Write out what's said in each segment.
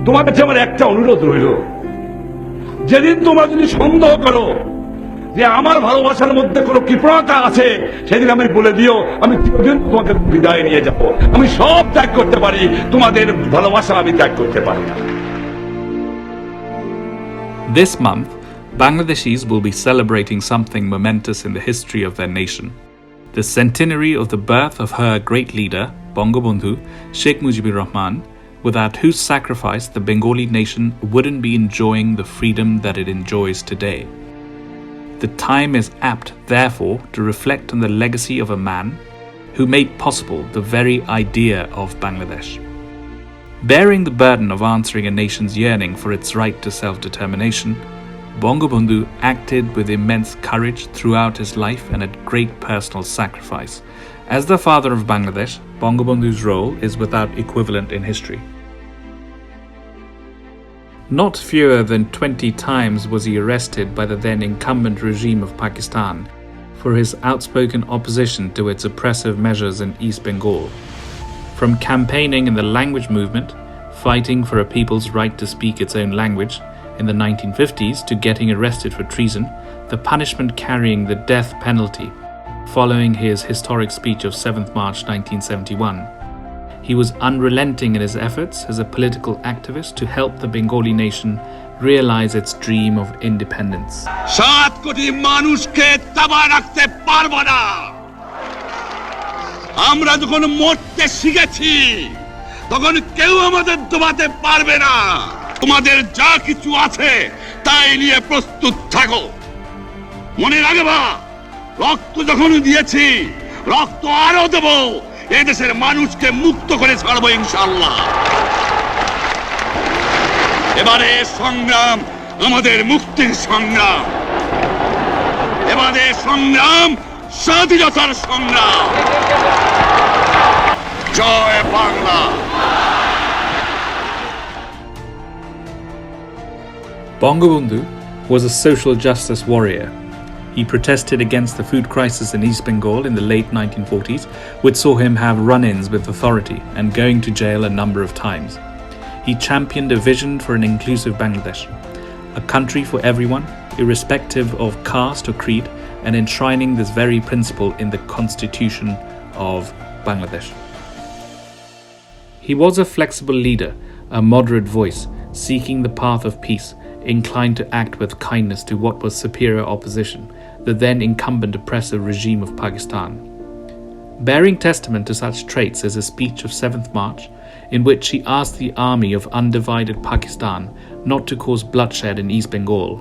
তোমার কাছে আমার একটা অনুরোধ রইল, যেদিন তোমরা যদি সন্দেহ করো যে আমার ভালোবাসার মধ্যে কোনো কৃপণতা আছে, সেদিন আমি বলে দিও, আমি চিরদিন তোমাকে বিদায় নিয়ে যাব। আমি সব ত্যাগ করতে পারি, তোমাদের ভালোবাসা আমি ত্যাগ করতে পারি না। This month, Bangladeshis will be celebrating something momentous in the history of their nation. The centenary of the birth of her great leader, Bangabandhu, Sheikh Mujibur Rahman, without whose sacrifice the Bengali nation wouldn't be enjoying the freedom that it enjoys today. The time is apt, therefore, to reflect on the legacy of a man who made possible the very idea of Bangladesh. Bearing the burden of answering a nation's yearning for its right to self-determination, Bangabandhu acted with immense courage throughout his life and at great personal sacrifice. As the father of Bangladesh, Bangabandhu's role is without equivalent in history. Not fewer than 20 times was he arrested by the then incumbent regime of Pakistan for his outspoken opposition to its oppressive measures in East Bengal. From campaigning in the language movement, fighting for a people's right to speak its own language in the 1950s, to getting arrested for treason, the punishment carrying the death penalty following his historic speech of 7th March 1971. He was unrelenting in his efforts as a political activist to help the Bengali nation realize its dream of independence. 7 কোটি মানুষকে তাবা রাখতে পারবো না। আমরা যখন মরতে শিখেছি, তখন কেউ আমাদের দবাতে পারবে না। তোমাদের যা কিছু আছে তাই নিয়ে প্রস্তুত থাকো। মনে রাখবা, রক্ত যখন দিয়েছি, রক্ত আরো দেব। এই দেশের মানুষকে মুক্ত করে ছাড়বো ইনশাআল্লাহ। এবারে সংগ্রাম আমাদের মুক্তির সংগ্রাম, এবারে সংগ্রাম স্বাধীনতার সংগ্রাম। জয় Bangla. Bangabandhu was a social justice warrior. He protested against the food crisis in East Bengal in the late 1940s, which saw him have run-ins with authority and going to jail a number of times. He championed a vision for an inclusive Bangladesh, a country for everyone, irrespective of caste or creed, and enshrining this very principle in the Constitution of Bangladesh. He was a flexible leader, a moderate voice, seeking the path of peace, inclined to act with kindness to what was superior opposition, the then incumbent oppressive regime of Pakistan. Bearing testament to such traits is his speech of 7th March, in which he asked the army of undivided Pakistan not to cause bloodshed in East Bengal.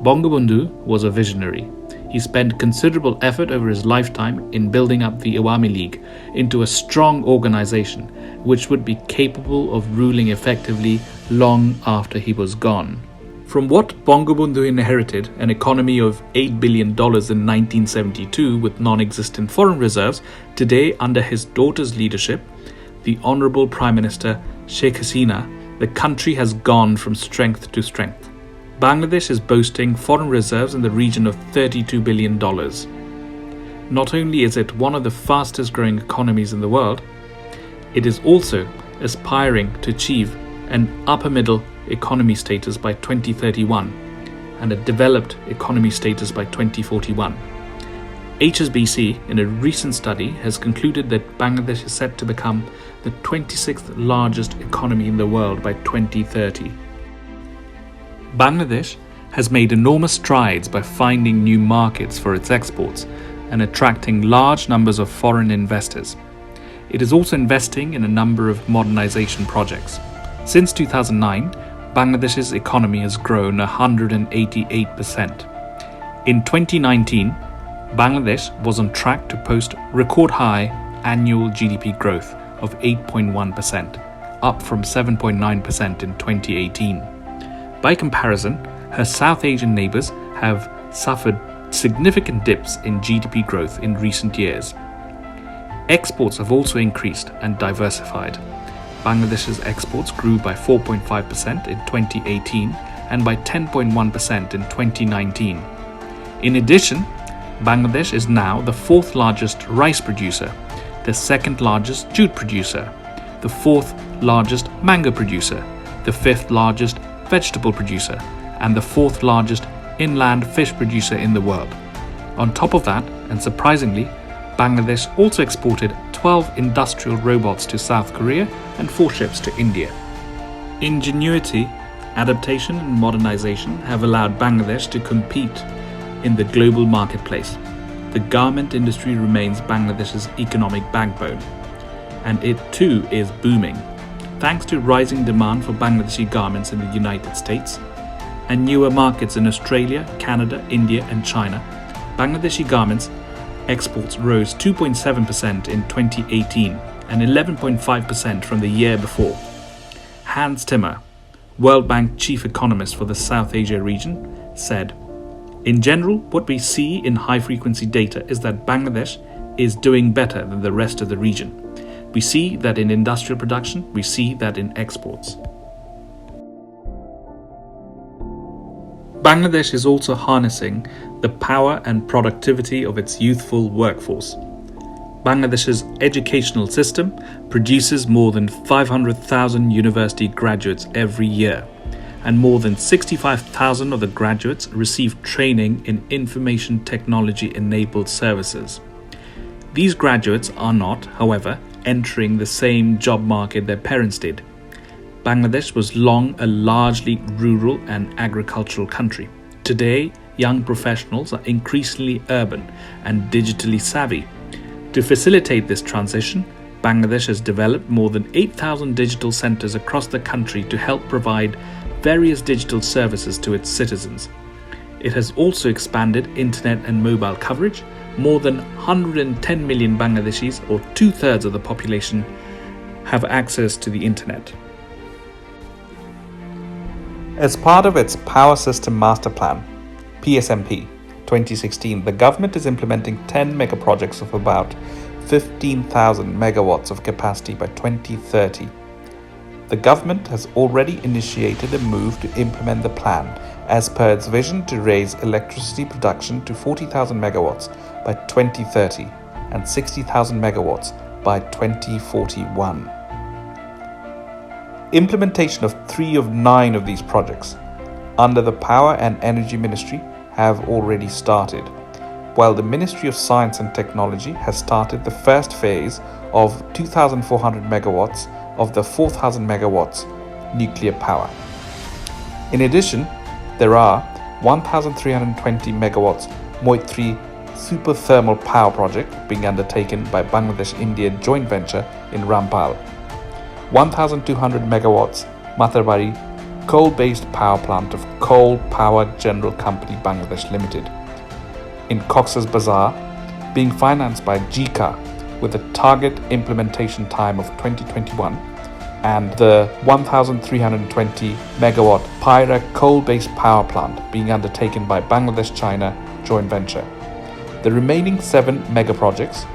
Bangabandhu was a visionary. He spent considerable effort over his lifetime in building up the Awami League into a strong organization which would be capable of ruling effectively long after he was gone. From what Bangabandhu inherited, an economy of $8 billion in 1972 with non-existent foreign reserves, today under his daughter's leadership, the Honourable Prime Minister Sheikh Hasina, the country has gone from strength to strength. Bangladesh is boasting foreign reserves in the region of $32 billion. Not only is it one of the fastest growing economies in the world, it is also aspiring to achieve an upper middle economy status by 2031 and a developed economy status by 2041. HSBC, in a recent study, has concluded that Bangladesh is set to become the 26th largest economy in the world by 2030. Bangladesh has made enormous strides by finding new markets for its exports and attracting large numbers of foreign investors. It is also investing in a number of modernization projects. Since 2009, Bangladesh's economy has grown 188%. In 2019, Bangladesh was on track to post record high annual GDP growth of 8.1%, up from 7.9% in 2018. By comparison, her South Asian neighbours have suffered significant dips in GDP growth in recent years. Exports have also increased and diversified. Bangladesh's exports grew by 4.5% in 2018 and by 10.1% in 2019. In addition, Bangladesh is now the 4th largest rice producer, the 2nd largest jute producer, the 4th largest mango producer, the 5th largest vegetable producer, and the 4th largest inland fish producer in the world. On top of that, and surprisingly, Bangladesh also exported 12 industrial robots to South Korea and 4 ships to India. Ingenuity, adaptation and modernization have allowed Bangladesh to compete in the global marketplace. The garment industry remains Bangladesh's economic backbone, and it too is booming, thanks to rising demand for Bangladeshi garments in the United States and newer markets in Australia, Canada, India and China. Bangladeshi garments exports rose 2.7% in 2018 and 11.5% from the year before. Hans Timmer, World Bank chief economist for the South Asia region, said, "In general, what we see in high-frequency data is that Bangladesh is doing better than the rest of the region. We see that in industrial production, we see that in exports." Bangladesh is also harnessing the power and productivity of its youthful workforce. Bangladesh's educational system produces more than 500,000 university graduates every year, and more than 65,000 of the graduates receive training in information technology-enabled services. These graduates are not, however, entering the same job market their parents did. Bangladesh was long a largely rural and agricultural country. Today, young professionals are increasingly urban and digitally savvy. To facilitate this transition, Bangladesh has developed more than 8,000 digital centers across the country to help provide various digital services to its citizens. It has also expanded internet and mobile coverage. More than 110 million Bangladeshis, or 2/3 of the population, have access to the internet. As part of its Power System Master Plan, PSMP 2016, the government is implementing 10 mega projects of about 15,000 megawatts of capacity by 2030. The government has already initiated a move to implement the plan as per its vision to raise electricity production to 40,000 megawatts by 2030 and 60,000 megawatts by 2041. Implementation of 3 of 9 of these projects under the Power and Energy Ministry have already started, while the Ministry of Science and Technology has started the first phase of 2,400 megawatts of the 4,000 megawatts nuclear power. In addition, there are 1,320 megawatts Moitri super thermal power project being undertaken by Bangladesh-India joint venture in Rampal, 1,200 megawatts Matarbari coal-based power plant of Coal Power General Company Bangladesh Limited in Cox's Bazar being financed by JICA with a target implementation time of 2021, and the 1,320 megawatt Pyra coal-based power plant being undertaken by Bangladesh-China joint venture. The remaining 7 mega projects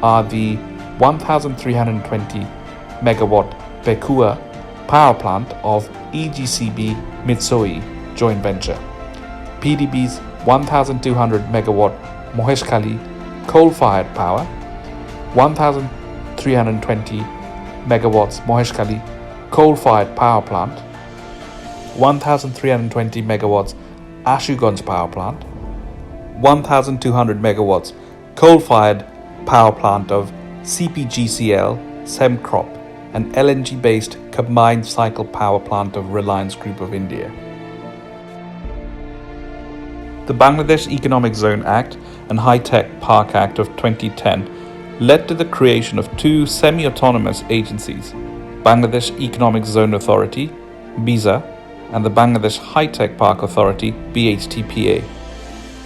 are the 1,320 megawatt Bekua power plant of EGCB Mitsui joint venture, PDB's 1,200 megawatt Moheshkhali coal-fired power, 1,320 megawatts Moheshkhali coal-fired power plant, 1,320 megawatts Ashuganj power plant, 1,200 megawatts coal-fired power plant of CPGCL Semcrop, an LNG-based combined cycle power plant of Reliance Group of India. The Bangladesh Economic Zone Act and High-Tech Park Act of 2010 led to the creation of 2 semi-autonomous agencies, Bangladesh Economic Zone Authority, BIZA, and the Bangladesh High-Tech Park Authority, BHTPA.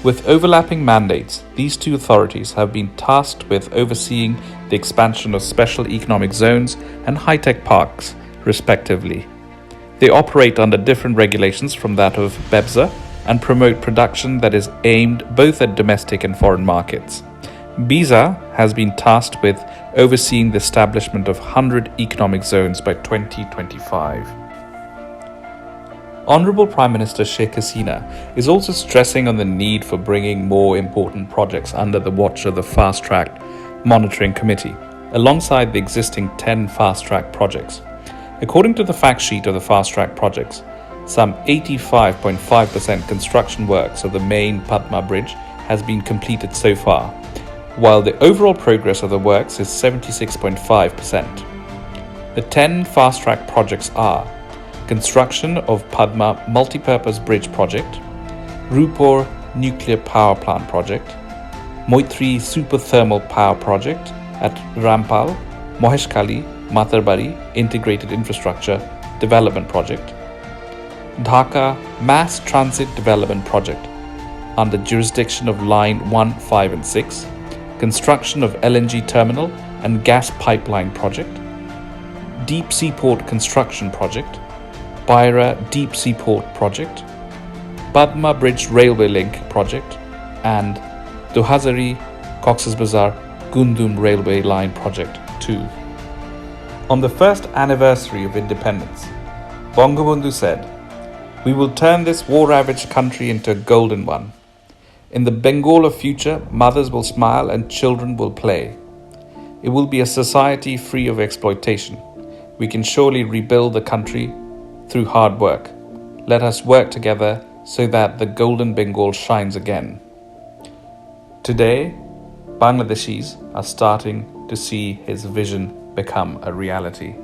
With overlapping mandates, these 2 authorities have been tasked with overseeing the expansion of special economic zones and high-tech parks, respectively. They operate under different regulations from that of BEPZA and promote production that is aimed both at domestic and foreign markets. BIZA has been tasked with overseeing the establishment of 100 economic zones by 2025. Honourable Prime Minister Sheikh Hasina is also stressing on the need for bringing more important projects under the watch of the Fast Track Monitoring Committee, alongside the existing 10 Fast Track projects. According to the fact sheet of the fast track projects, some 85.5% construction works of the main Padma Bridge has been completed so far, while the overall progress of the works is 76.5%. The 10 fast track projects are construction of Padma Multipurpose Bridge Project, Rupur Nuclear Power Plant Project, Moitri Super Thermal Power Project at Rampal, Moheshkhali, Matarbari Integrated Infrastructure Development Project, Dhaka Mass Transit Development Project under jurisdiction of Line 1, 5 and 6, construction of LNG Terminal and Gas Pipeline Project, Deep Seaport Construction Project, Baira Deep Seaport Project, Padma Bridge Railway Link Project, and Duhazari Cox's Bazar Gundum Railway Line Project 2. On the first anniversary of independence, Bangabandhu said, "We will turn this war-ravaged country into a golden one. In the Bengal of future, mothers will smile and children will play. It will be a society free of exploitation. We can surely rebuild the country through hard work. Let us work together so that the golden Bengal shines again." Today, Bangladeshis are starting to see his vision become a reality.